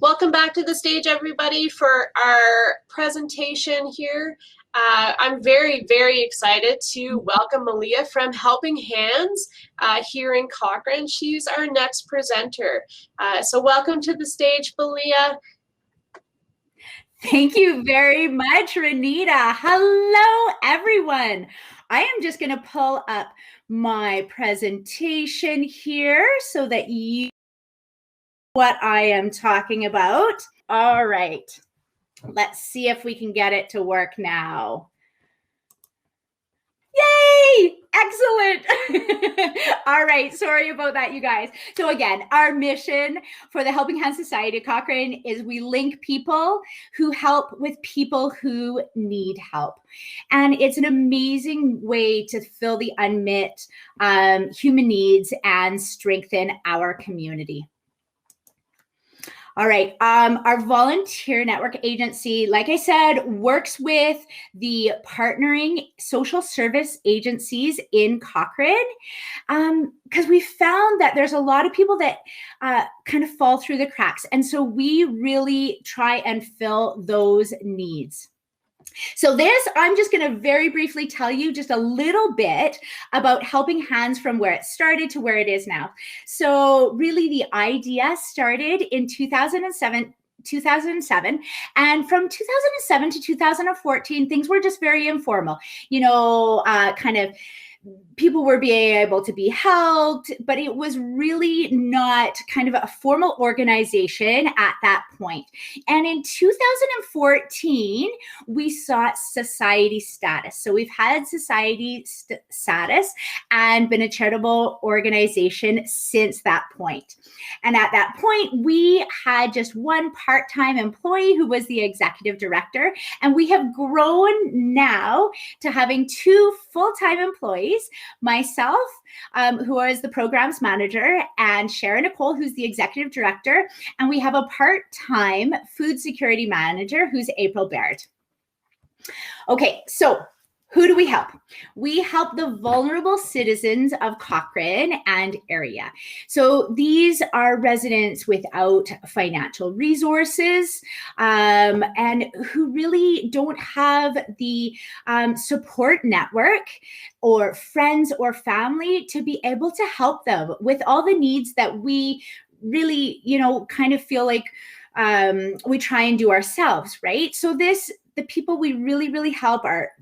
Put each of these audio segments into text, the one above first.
Welcome back to the stage, everybody, for our presentation here. I'm very, very excited to welcome Malia from Helping Hands here in Cochrane. She's our next presenter. So welcome to the stage, Malia. Thank you very much, Renita. Hello, everyone. I am just going to pull up my presentation here so that you know what I am talking about. All right. Let's see if we can get it to work now. Yay! Excellent. All right. Sorry about that, you guys. So again, our mission for the Helping Hands Society of Cochrane is we link people who help with people who need help. And it's an amazing way to fill the unmet human needs and strengthen our community. All right. Our volunteer network agency, like I said, works with the partnering social service agencies in Cochrane because we found that there's a lot of people that kind of fall through the cracks. And so we really try and fill those needs. So I'm just going to very briefly tell you just a little bit about Helping Hands from where it started to where it is now. So really the idea started in 2007, and from 2007 to 2014, things were just very informal, kind of people were being able to be helped, but it was really not kind of a formal organization at that point. And in 2014, we sought society status. So we've had society status and been a charitable organization since that point. And at that point, we had just one part-time employee who was the executive director. And we have grown now to having two full-time employees, myself, who is the programs manager, and Sharon Nicole, who's the executive director. And we have a part-time food security manager, who's April Baird. Okay, so who do we help? We help the vulnerable citizens of Cochrane and area. So these are residents without financial resources and who really don't have the support network or friends or family to be able to help them with all the needs that we really, kind of feel like we try and do ourselves, right? So the people we really, really help are,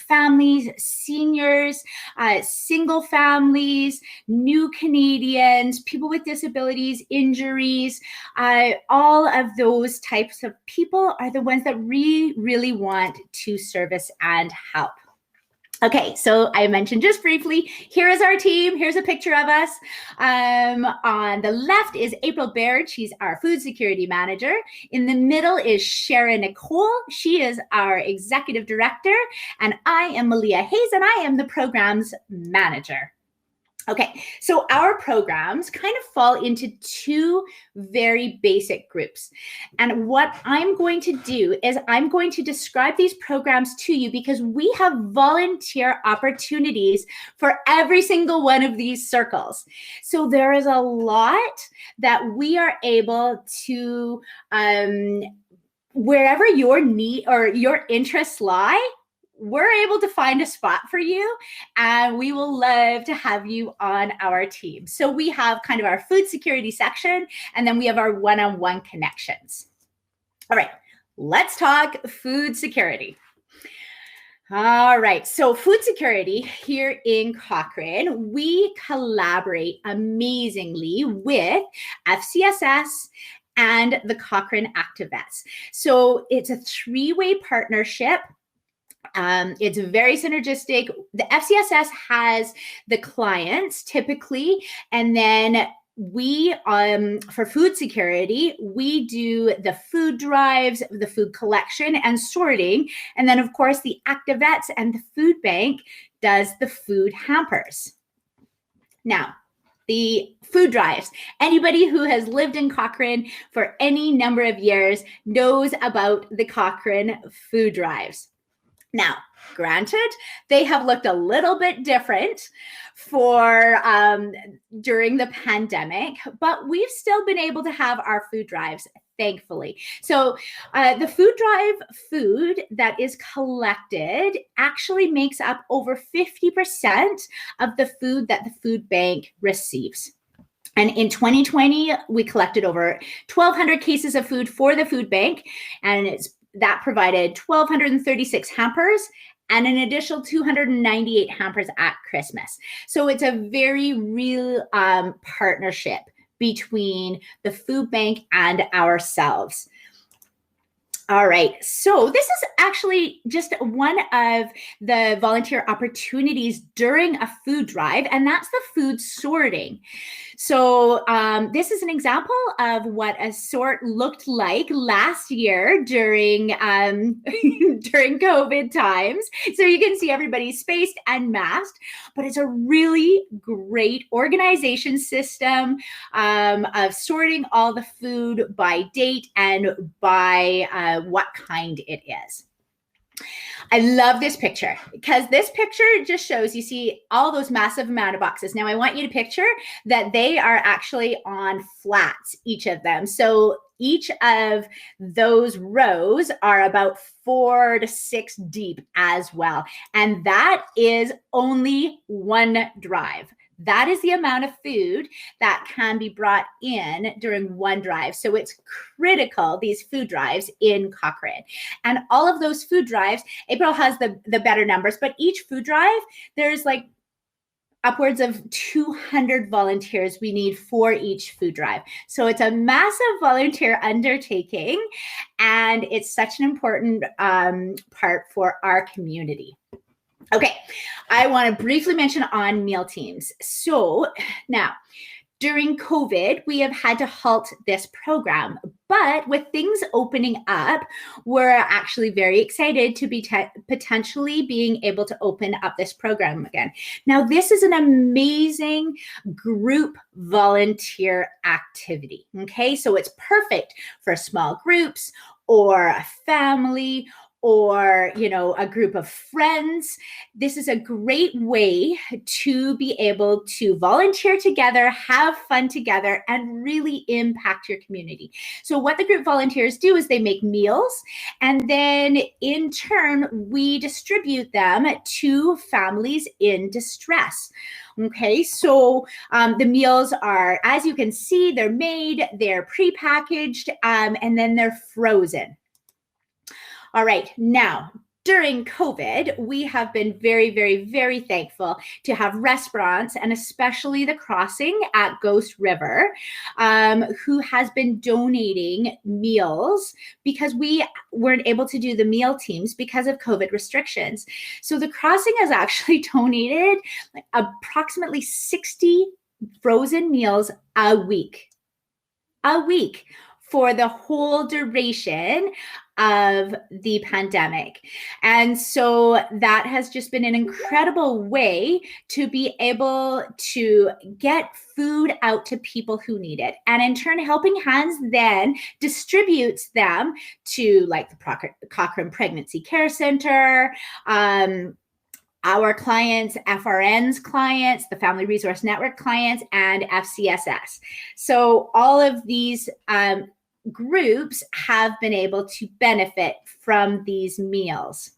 families, seniors, single families, new Canadians, people with disabilities, injuries, all of those types of people are the ones that we really want to service and help. Okay, so I mentioned just briefly, here is our team. Here's a picture of us. On the left is April Baird. She's our food security manager. In the middle is Sharon Nicole. She is our executive director. And I am Malia Hayes, and I am the programs manager. Okay, so our programs kind of fall into two very basic groups. And what I'm going to do is I'm going to describe these programs to you because we have volunteer opportunities for every single one of these circles. So there is a lot that we are able to, wherever your need or your interests lie, we're able to find a spot for you, and we will love to have you on our team. So we have kind of our food security section, and then we have our one-on-one connections. All right, let's talk food security. All right, so food security here in Cochrane, we collaborate amazingly with FCSS and the Cochrane Activettes. So it's a three-way partnership. It's very synergistic. The FCSS has the clients typically, and then we, for food security, we do the food drives, the food collection and sorting. And then of course the Activettes and the food bank does the food hampers. Now, the food drives. Anybody who has lived in Cochrane for any number of years knows about the Cochrane food drives. Now, granted, they have looked a little bit different for during the pandemic, but we've still been able to have our food drives thankfully. So the food drive food that is collected actually makes up over 50% of the food that the food bank receives. And in 2020, we collected over 1,200 cases of food for the food bank, and that provided 1,236 hampers and an additional 298 hampers at Christmas. So it's a very real partnership between the food bank and ourselves. All right, so this is actually just one of the volunteer opportunities during a food drive, and that's the food sorting. So this is an example of what a sort looked like last year during during COVID times. So you can see everybody spaced and masked, but it's a really great organization system of sorting all the food by date and by what kind it is. I love this picture because this picture just shows, you see all those massive amount of boxes. Now I want you to picture that they are actually on flats, each of them. So each of those rows are about 4 to 6 deep as well. And that is only one drive. That is the amount of food that can be brought in during one drive. So it's critical, these food drives in Cochrane. And all of those food drives, April has the better numbers, but each food drive, there's like upwards of 200 volunteers we need for each food drive. So it's a massive volunteer undertaking, and it's such an important part for our community. Okay, I want to briefly mention on meal teams. So now, during COVID, we have had to halt this program, but with things opening up, we're actually very excited to be potentially being able to open up this program again. Now, this is an amazing group volunteer activity, okay? So it's perfect for small groups or a family or, you know, a group of friends. This is a great way to be able to volunteer together, have fun together, and really impact your community. So what the group volunteers do is they make meals, and then in turn, we distribute them to families in distress. Okay, so the meals are, as you can see, they're made, they're prepackaged, and then they're frozen. All right, now, during COVID, we have been very, very, very thankful to have restaurants, and especially the Crossing at Ghost River, who has been donating meals because we weren't able to do the meal teams because of COVID restrictions. So the Crossing has actually donated approximately 60 frozen meals a week for the whole duration of the pandemic. And so that has just been an incredible way to be able to get food out to people who need it. And in turn, Helping Hands then distributes them to like the Cochrane Pregnancy Care Center, our clients, FRN's clients, the Family Resource Network clients, and FCSS. So all of these groups have been able to benefit from these meals.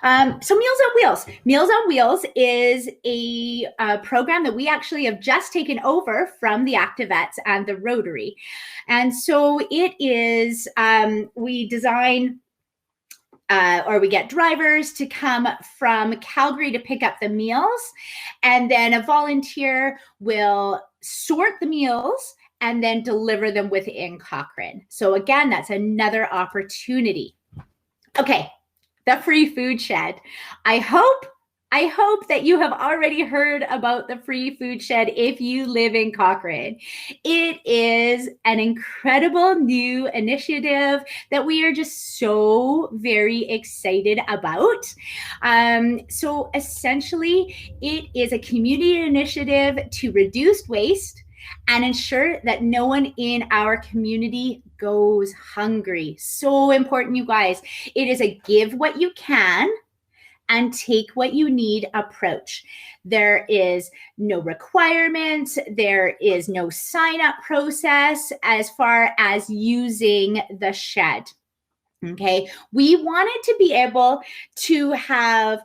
So Meals on Wheels. Meals on Wheels is a program that we actually have just taken over from the Activettes and the Rotary. And so it is, we design or we get drivers to come from Calgary to pick up the meals, and then a volunteer will sort the meals and then deliver them within Cochrane. So again, that's another opportunity. Okay, the free food shed. I hope that you have already heard about the free food shed if you live in Cochrane. It is an incredible new initiative that we are just so very excited about. So essentially, it is a community initiative to reduce waste and ensure that no one in our community goes hungry. So important, you guys. It is a give what you can and take what you need approach. There is no requirements. There is no sign up process as far as using the shed. Okay, we wanted to be able to have,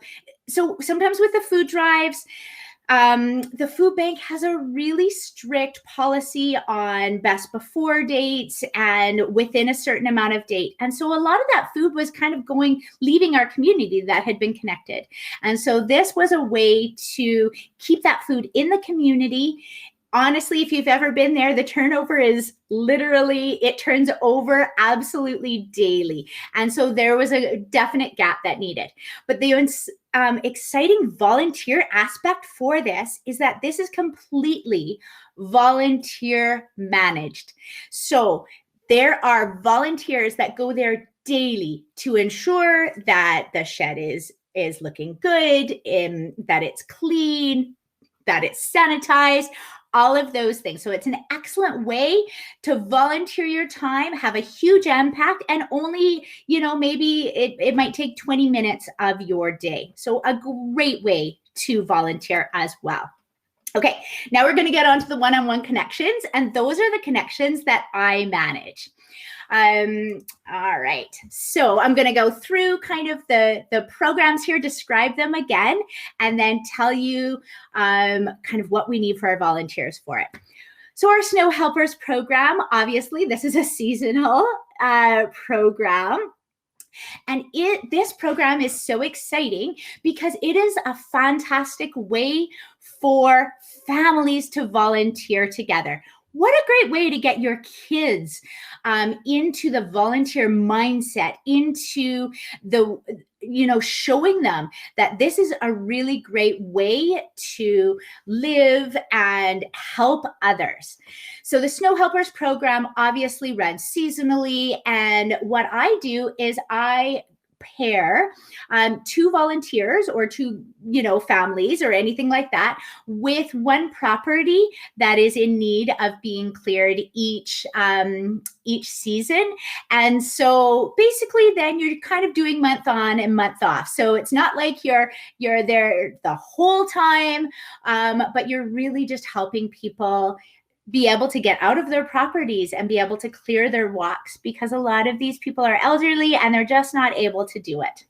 so sometimes with the food drives, the food bank has a really strict policy on best before dates and within a certain amount of date. And so a lot of that food was kind of leaving our community that had been connected. And so this was a way to keep that food in the community. Honestly, if you've ever been there, the turnover is literally, it turns over absolutely daily. And so there was a definite gap that needed. But the exciting volunteer aspect for this is that this is completely volunteer managed. So there are volunteers that go there daily to ensure that the shed is looking good, that it's clean, that it's sanitized, all of those things. So it's an excellent way to volunteer your time, have a huge impact, and only, maybe it might take 20 minutes of your day. So a great way to volunteer as well. Okay, now we're going to get on to the one-on-one connections, and those are the connections that I manage. All right, so I'm going to go through kind of the programs here, describe them again, and then tell you kind of what we need for our volunteers for it. So our Snow Helpers program, obviously, this is a seasonal program. And this program is so exciting because it is a fantastic way for families to volunteer together. What a great way to get your kids into the volunteer mindset, into the, showing them that this is a really great way to live and help others. So the Snow Helpers program obviously runs seasonally. And what I do is I pair two volunteers or two, families or anything like that with one property that is in need of being cleared each season. And so basically then you're kind of doing month on and month off. So it's not like you're there the whole time, but you're really just helping people be able to get out of their properties and be able to clear their walks, because a lot of these people are elderly and they're just not able to do it.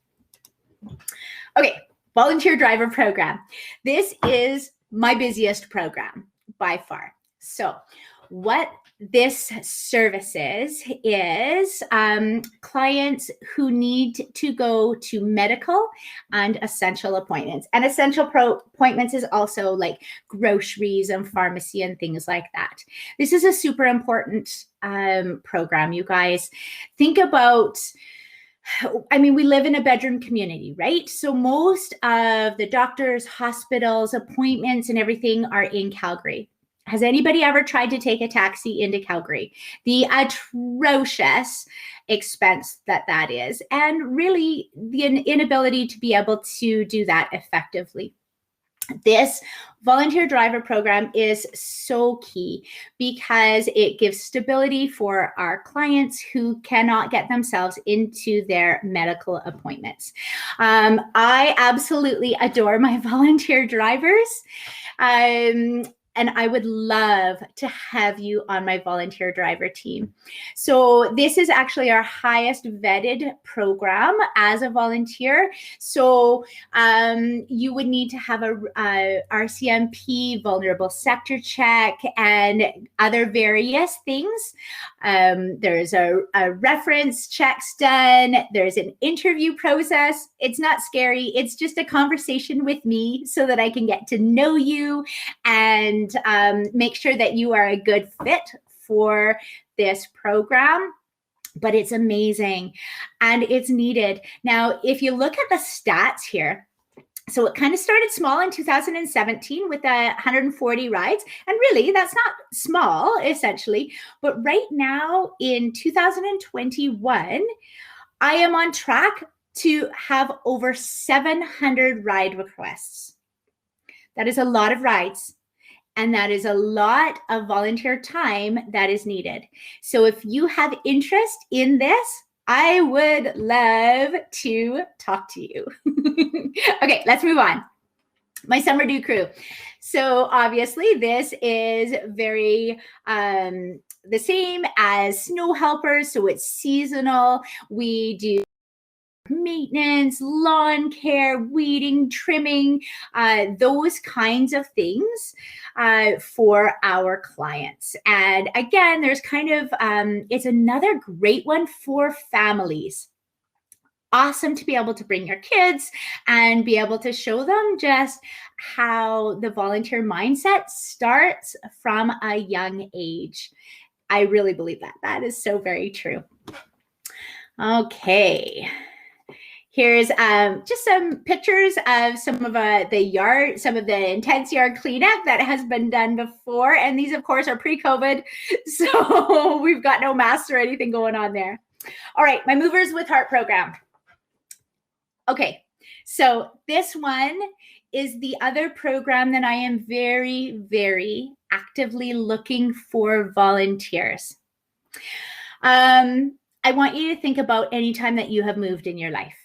Okay, volunteer driver program. This is my busiest program by far. So what this services is clients who need to go to medical and essential appointments. And essential appointments is also like groceries and pharmacy and things like that. This is a super important program, you guys. Think about, we live in a bedroom community, right? So most of the doctors, hospitals, appointments and everything are in Calgary. Has anybody ever tried to take a taxi into Calgary? The atrocious expense that is, and really the inability to be able to do that effectively. This volunteer driver program is so key because it gives stability for our clients who cannot get themselves into their medical appointments. I absolutely adore my volunteer drivers. And I would love to have you on my volunteer driver team. So this is actually our highest vetted program as a volunteer. So you would need to have a RCMP, vulnerable sector check, and other various things. There's a reference checks done. There's an interview process. It's not scary. It's just a conversation with me so that I can get to know you and make sure that you are a good fit for this program. But it's amazing and it's needed. Now, if you look at the stats here, so it kind of started small in 2017 with 140 rides. And really, that's not small, essentially. But right now in 2021, I am on track to have over 700 ride requests. That is a lot of rides. And that is a lot of volunteer time that is needed. So if you have interest in this, I would love to talk to you. Okay, let's move on. My summer do crew. So obviously this is very the same as snow helpers. So it's seasonal. We do maintenance, lawn care, weeding, trimming, those kinds of things for our clients. And again, there's kind of, it's another great one for families. Awesome to be able to bring your kids and be able to show them just how the volunteer mindset starts from a young age. I really believe that. That is so very true. Okay. Here's just some pictures of some of the intense yard cleanup that has been done before. And these, of course, are pre-COVID. So we've got no masks or anything going on there. All right, my Movers with Heart program. Okay, so this one is the other program that I am very, very actively looking for volunteers. I want you to think about any time that you have moved in your life.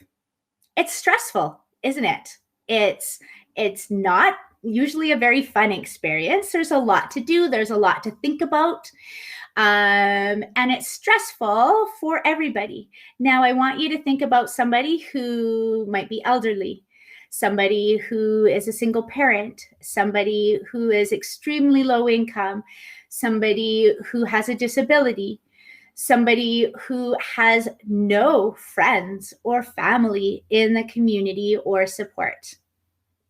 It's stressful, isn't it? It's not usually a very fun experience. There's a lot to do. There's a lot to think about. And it's stressful for everybody. Now, I want you to think about somebody who might be elderly, somebody who is a single parent, somebody who is extremely low income, somebody who has a disability, somebody who has no friends or family in the community or support.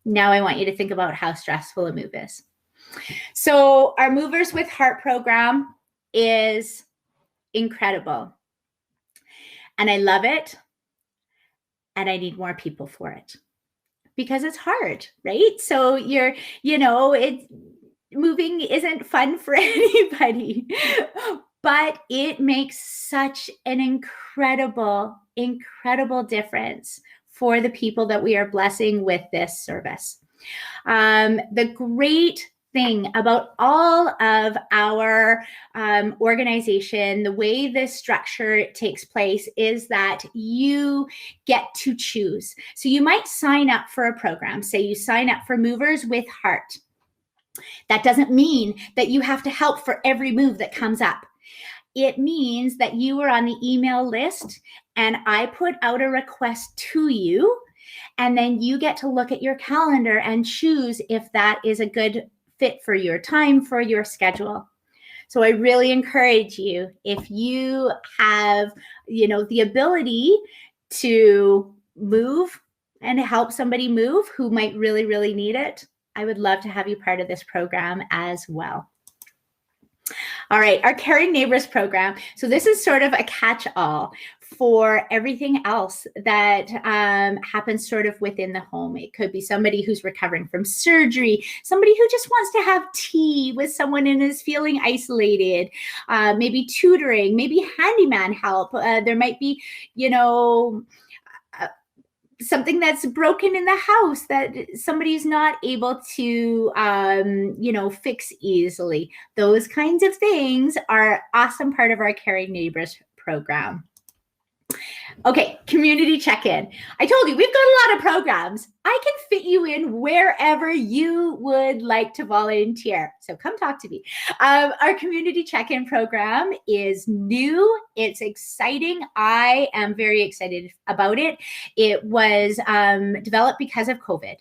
Now I want you to think about how stressful a move is. So our Movers with Heart program is incredible. And I love it. And I need more people for it because it's hard, right? So moving isn't fun for anybody. But it makes such an incredible, incredible difference for the people that we are blessing with this service. The great thing about all of our organization, the way this structure takes place is that you get to choose. So you might sign up for a program. Say you sign up for Movers with Heart. That doesn't mean that you have to help for every move that comes up. It means that you are on the email list and I put out a request to you, and then you get to look at your calendar and choose if that is a good fit for your time, for your schedule. So I really encourage you, if you have, the ability to move and help somebody move who might really, really need it, I would love to have you part of this program as well. All right, our Caring Neighbors program. So this is sort of a catch-all for everything else that happens sort of within the home. It could be somebody who's recovering from surgery, somebody who just wants to have tea with someone and is feeling isolated, maybe tutoring, maybe handyman help. There might be, something that's broken in the house that somebody's not able to, fix easily. Those kinds of things are an awesome part of our Caring Neighbors program. Okay, community check-in. I told you, we've got a lot of programs. I can fit you in wherever you would like to volunteer. So come talk to me. Our community check-in program is new. It's exciting. I am very excited about it. It was developed because of COVID.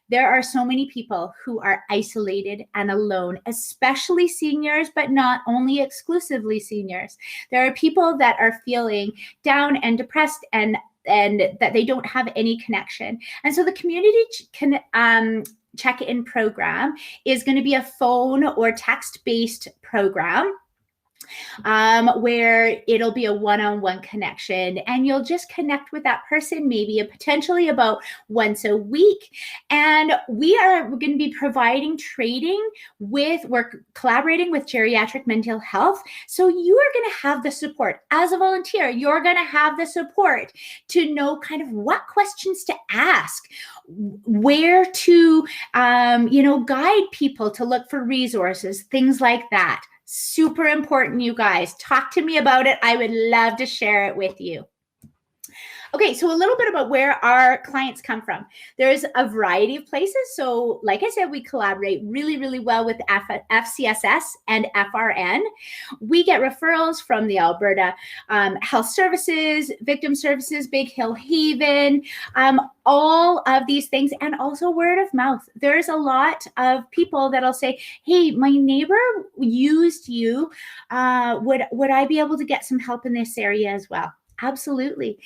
There are so many people who are isolated and alone, especially seniors, but not only exclusively seniors. There are people that are feeling down and depressed and that they don't have any connection. And so the community check-in program is going to be a phone or text-based program where it'll be a one-on-one connection, and you'll just connect with that person maybe potentially about once a week. And we're going to be providing training we're collaborating with geriatric mental health. So you are going to have the support as a volunteer. You're going to have the support to know kind of what questions to ask, where to, guide people to look for resources, things like that. Super important, you guys. Talk to me about it. I would love to share it with you. Okay, so a little bit about where our clients come from. There's a variety of places. So, like I said, we collaborate really, really well with FCSS and FRN. We get referrals from the Alberta Health Services, Victim Services, Big Hill Haven, all of these things, and also word of mouth. There's a lot of people that'll say, hey, my neighbor used you. Would I be able to get some help in this area as well? Absolutely.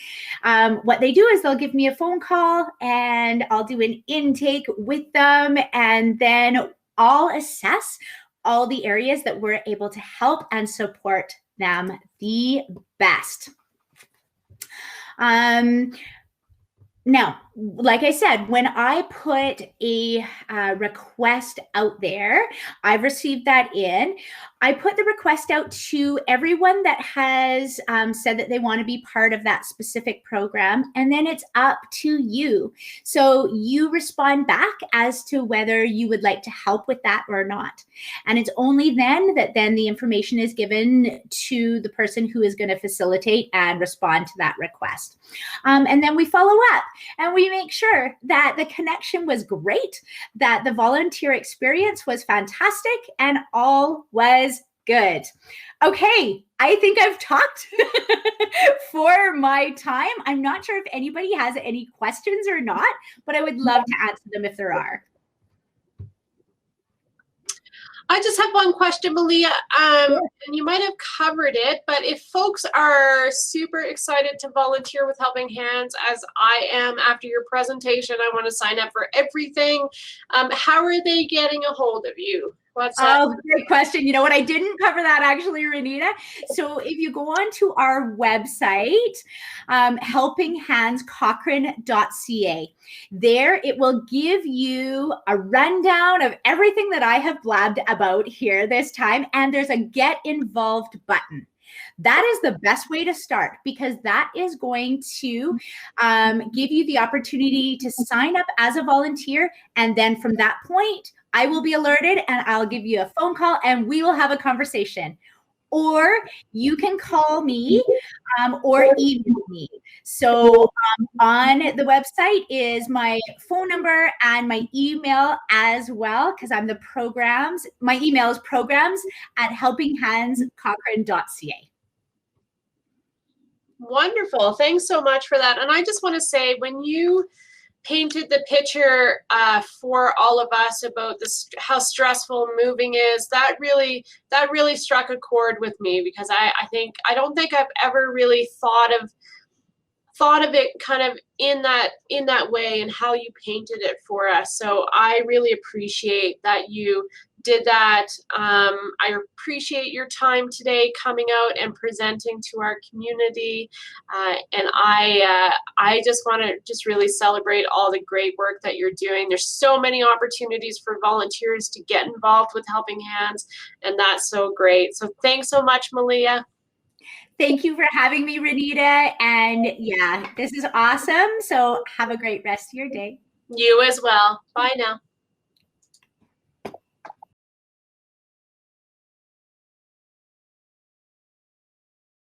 What they do is they'll give me a phone call and I'll do an intake with them, and then I'll assess all the areas that we're able to help and support them the best. Now, like I said, when I put a request out there, I've received that in. I put the request out to everyone that has said that they want to be part of that specific program, and then it's up to you. So you respond back as to whether you would like to help with that or not. And it's only then that the information is given to the person who is going to facilitate and respond to that request. And then we follow up and we make sure that the connection was great, that the volunteer experience was fantastic, and all was good. Okay, I think I've talked for my time. I'm not sure if anybody has any questions or not, but I would love to answer them if there are. I just have one question, Malia, and you might have covered it, but if folks are super excited to volunteer with Helping Hands, as I am after your presentation, I want to sign up for everything. How are they getting a hold of you? Great question. You know what? I didn't cover that actually, Renita. So if you go on to our website, helpinghandscochrane.ca, there it will give you a rundown of everything that I have blabbed about here this time. And there's a get involved button. That is the best way to start, because that is going to give you the opportunity to sign up as a volunteer. And then from that point, I will be alerted and I'll give you a phone call and we will have a conversation. Or you can call me or email me. So on the website is my phone number and my email as well, because I'm the programs. My email is programs@helpinghandscochrane.ca. Wonderful. Thanks so much for that. And I just want to say, when you painted the picture for all of us about this, how stressful moving is, that really struck a chord with me, because I don't think I've ever really thought of it kind of in that way, and how you painted it for us. So I really appreciate that you did that. I appreciate your time today coming out and presenting to our community. And I just want to really celebrate all the great work that you're doing. There's so many opportunities for volunteers to get involved with Helping Hands, and that's so great. So thanks so much, Malia. Thank you for having me, Renita. And yeah, this is awesome. So have a great rest of your day. You as well. Bye now.